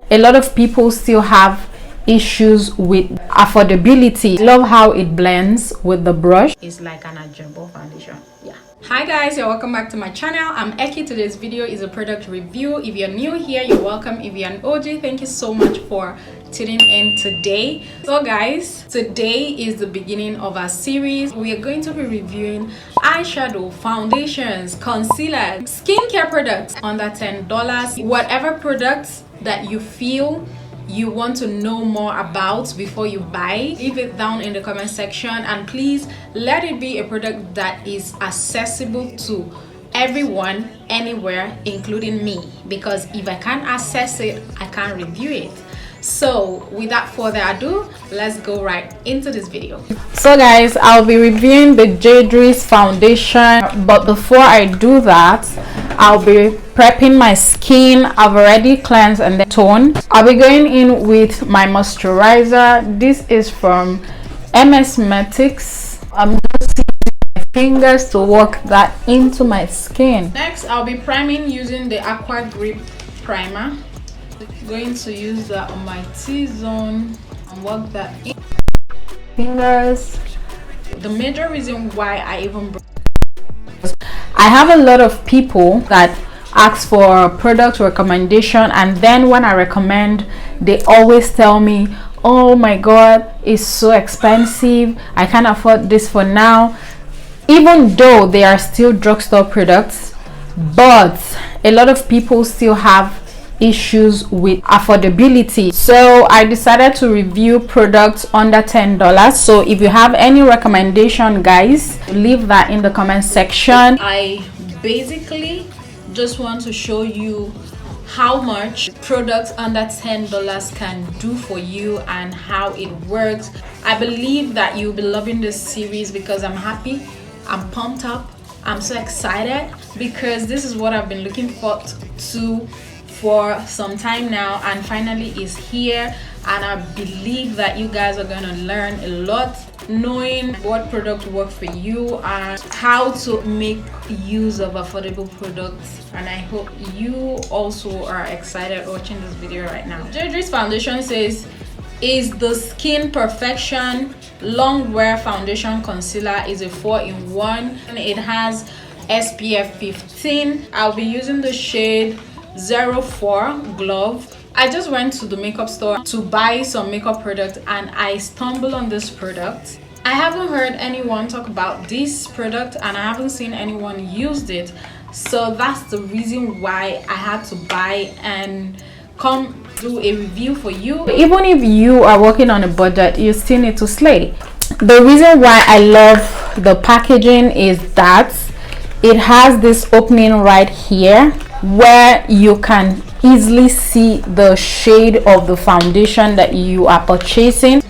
A lot of people still have issues with affordability. I love how it blends with the brush. It's like an adjustable foundation. Yeah. Hi guys, you're welcome back to my channel. I'm Eki. Today's video is a product review. If you're new here, you're welcome. If you're an OG, thank you so much for tuning in today. So guys, today is the beginning of our series. We are going to be reviewing eyeshadow, foundations, concealer, skincare products under $10. Whatever products that you feel you want to know more about before you buy, leave it down in the comment section, and please let it be a product that is accessible to everyone anywhere, including me, because if I can't access it, I can't review it. So without further ado, let's go right into this video. So guys, I'll be reviewing the Jaydriz foundation, but before I do that, I'll be prepping my skin. I've already cleansed and then toned. I'll be going in with my moisturizer. This is from metics. I'm just using my fingers to work that into my skin. Next, I'll be priming using the Aqua Grip primer. Going to use that on my T-zone and work that in. Fingers. The major reason why I even I have a lot of people that ask for product recommendation, and then when I recommend, they always tell me, oh my god, it's so expensive, I can't afford this for now, even though they are still drugstore products. But a lot of people still have issues with affordability, so I decided to review products under $10. So if you have any recommendation, guys, leave that in the comment section. I basically just want to show you how much products under $10 can do for you and how it works. I believe that you'll be loving this series because I'm happy, I'm pumped up, I'm so excited because this is what I've been looking forward to for some time now, and finally is here. And I believe that you guys are gonna learn a lot, knowing what product work for you and how to make use of affordable products. And I hope you also are excited watching this video right now. Jaydriz foundation says is the skin perfection long wear foundation concealer. Is a 4-in-1 and it has SPF 15. I'll be using the shade 04 Glove. I just went to the makeup store to buy some makeup product and I stumbled on this product. I haven't heard anyone talk about this product and I haven't seen anyone use it, so that's the reason why I had to buy and come do a review for you. Even if you are working on a budget, you still need to slay. The reason why I love the packaging is that it has this opening right here where you can easily see the shade of the foundation that you are purchasing.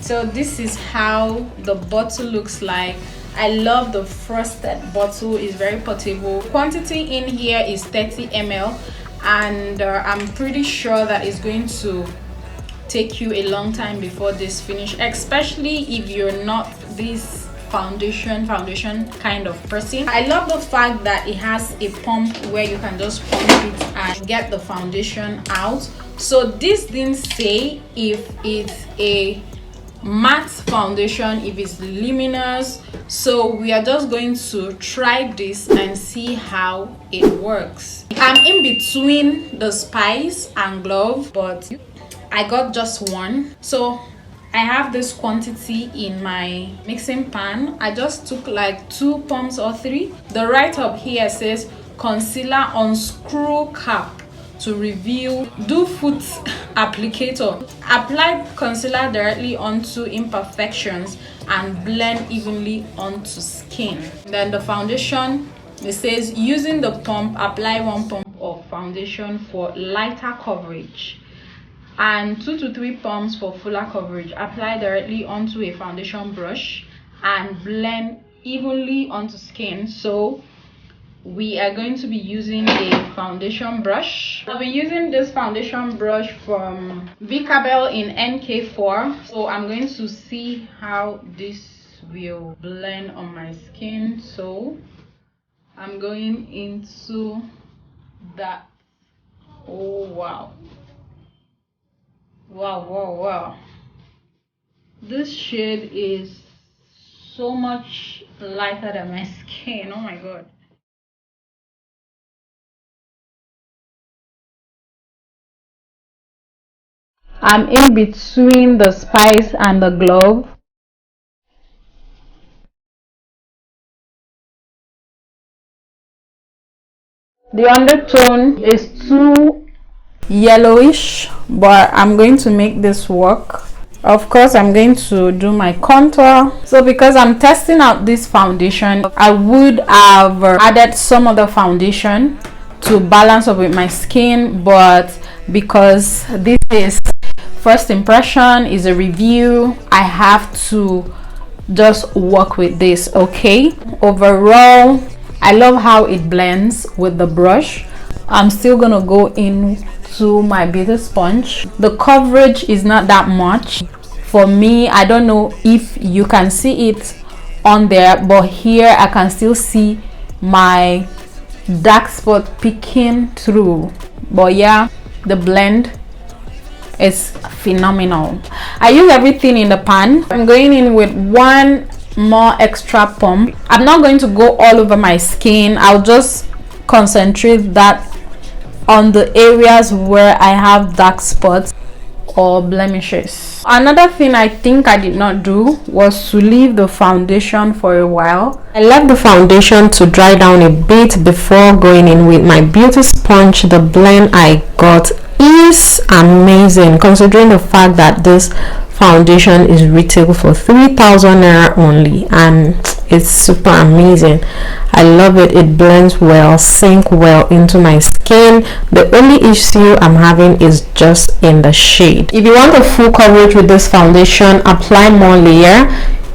So this is how the bottle looks like. I love the frosted bottle, it's very portable. Quantity in here is 30 ml, and I'm pretty sure that it's going to take you a long time before this finish, especially if you're not this foundation kind of person. I love the fact that it has a pump where you can just pump it and get the foundation out. So this didn't say if it's a matte foundation, if it's luminous, so we are just going to try this and see how it works. I'm in between the Spice and Glove, but I got just one. So I have this quantity in my mixing pan. I just took like 2 pumps or 3. The write up here says concealer unscrew cap to reveal, do foot applicator, apply concealer directly onto imperfections and blend evenly onto skin. Then the foundation, it says using the pump, apply 1 pump of foundation for lighter coverage and 2 to 3 pumps for fuller coverage. Apply directly onto a foundation brush and blend evenly onto skin. So we are going to be using a foundation brush. I'll be using this foundation brush from Vicabel in NK4. So I'm going to see how this will blend on my skin. So I'm going into that. Oh Wow. Wow, wow, wow. This shade is so much lighter than my skin. Oh my god. I'm in between the spice and the glove. The undertone is too yellowish, but I'm going to make this work. Of course, I'm going to do my contour. So because I'm testing out this foundation, I would have added some other foundation to balance up with my skin, but because this is first impression, is a review, I have to just work with this. Okay, overall I love how it blends with the brush. I'm still gonna go into my beauty sponge. The coverage is not that much for me. I don't know if you can see it on there, but here I can still see my dark spot peeking through. But yeah, the blend is phenomenal. I use everything in the pan. I'm going in with one more extra pump. I'm not going to go all over my skin. I'll just concentrate that on the areas where I have dark spots or blemishes. Another thing I think I did not do was to leave the foundation for a while. I left the foundation to dry down a bit before going in with my beauty sponge. The blend I got is amazing, considering the fact that this foundation is retail for 3,000 naira only, and it's super amazing. I love it. It blends well, sink well into my skin. The only issue I'm having is just in the shade. If you want a full coverage with this foundation, apply more layer,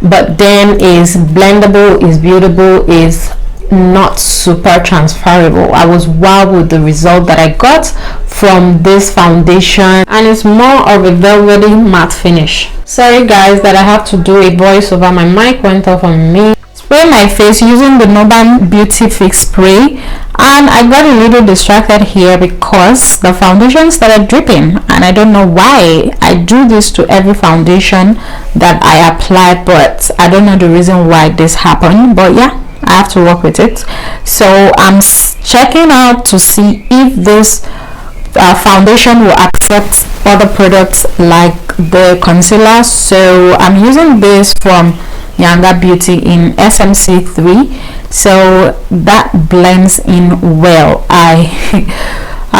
but then is blendable, is beautiful, is not super transferable. I was wowed with the result that I got from this foundation, and it's more of a velvety matte finish. Sorry guys that I have to do a voiceover. My mic went off on me. Spray my face using the Noban Beauty Fix spray, and I got a little distracted here because the foundation started dripping, and I don't know why. I do this to every foundation that I apply, but I don't know the reason why this happened. But yeah, I have to work with it. So I'm checking out to see if this foundation will accept other products like the concealer. So I'm using this from Yanga Beauty in SMC3, so that blends in well.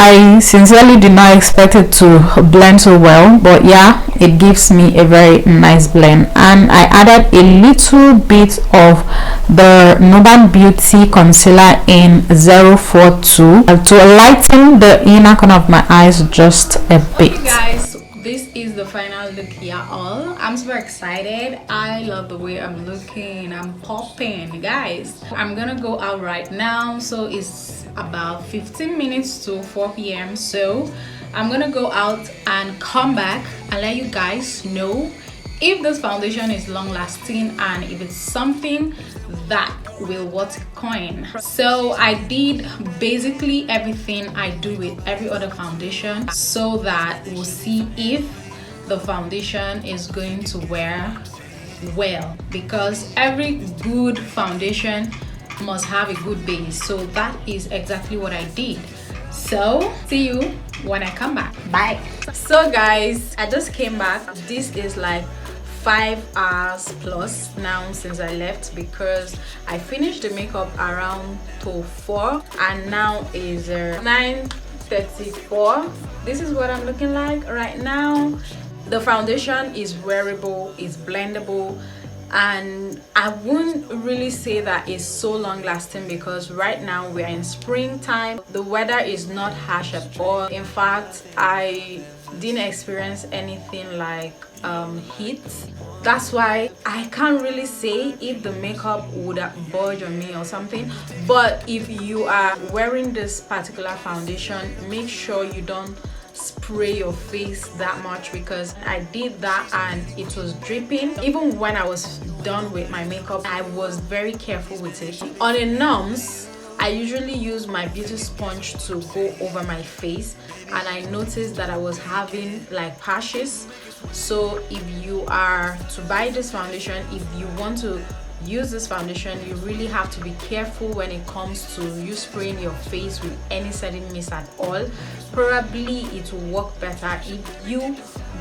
I sincerely did not expect it to blend so well, but yeah, it gives me a very nice blend. And I added a little bit of the Noban Beauty concealer in 042 to lighten the inner corner of my eyes just a bit. Okay guys, this is the final look here. I'm super excited. I love the way I'm looking. I'm popping, guys. I'm gonna go out right now, so it's about 15 minutes to 4 p.m. so I'm gonna go out and come back and let you guys know if this foundation is long lasting and if it's something that will worth coin. So I did basically everything I do with every other foundation, so that we'll see if the foundation is going to wear well, because every good foundation must have a good base. So that is exactly what I did. So see you when I come back. Bye. So guys, I just came back. This is like 5 hours plus now since I left, because I finished the makeup around 4 and now is 9:34. This is what I'm looking like right now. The foundation is wearable, it's blendable, and I wouldn't really say that it's so long lasting, because right now we are in springtime. The weather is not harsh at all. In fact, I didn't experience anything like heat. That's why I can't really say if the makeup would budge on me or something. But if you are wearing this particular foundation, make sure you don't spray your face that much, because I did that and it was dripping. Even when I was done with my makeup, I was very careful with it. On a norms, I usually use my beauty sponge to go over my face, and I noticed that I was having like patches. So if you are to buy this foundation, if you want to use this foundation, you really have to be careful when it comes to you spraying your face with any setting mist at all. Probably it will work better if you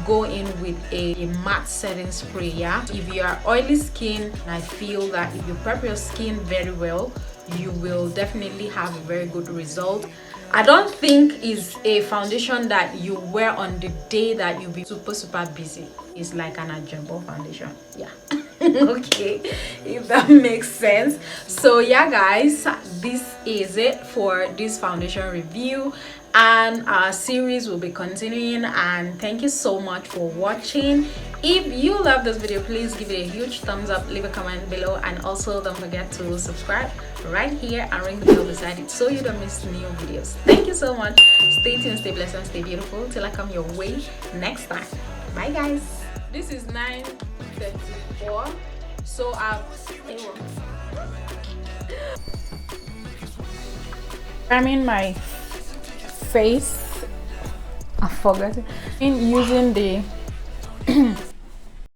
go in with a matte setting spray. Yeah, if you are oily skin, I feel that if you prep your skin very well, you will definitely have a very good result. I don't think it's a foundation that you wear on the day that you'll be super busy. It's like an ajumbo foundation. Yeah. Okay, if that makes sense. So yeah guys, this is it for this foundation review, and our series will be continuing. And thank you so much for watching. If you love this video, please give it a huge thumbs up, leave a comment below, and also don't forget to subscribe right here and ring the bell beside it so you don't miss new videos. Thank you so much. Stay tuned, stay blessed, and stay beautiful till I come your way next time. Bye guys. This is 9:34, so I'm in my face. I forgot it. In using the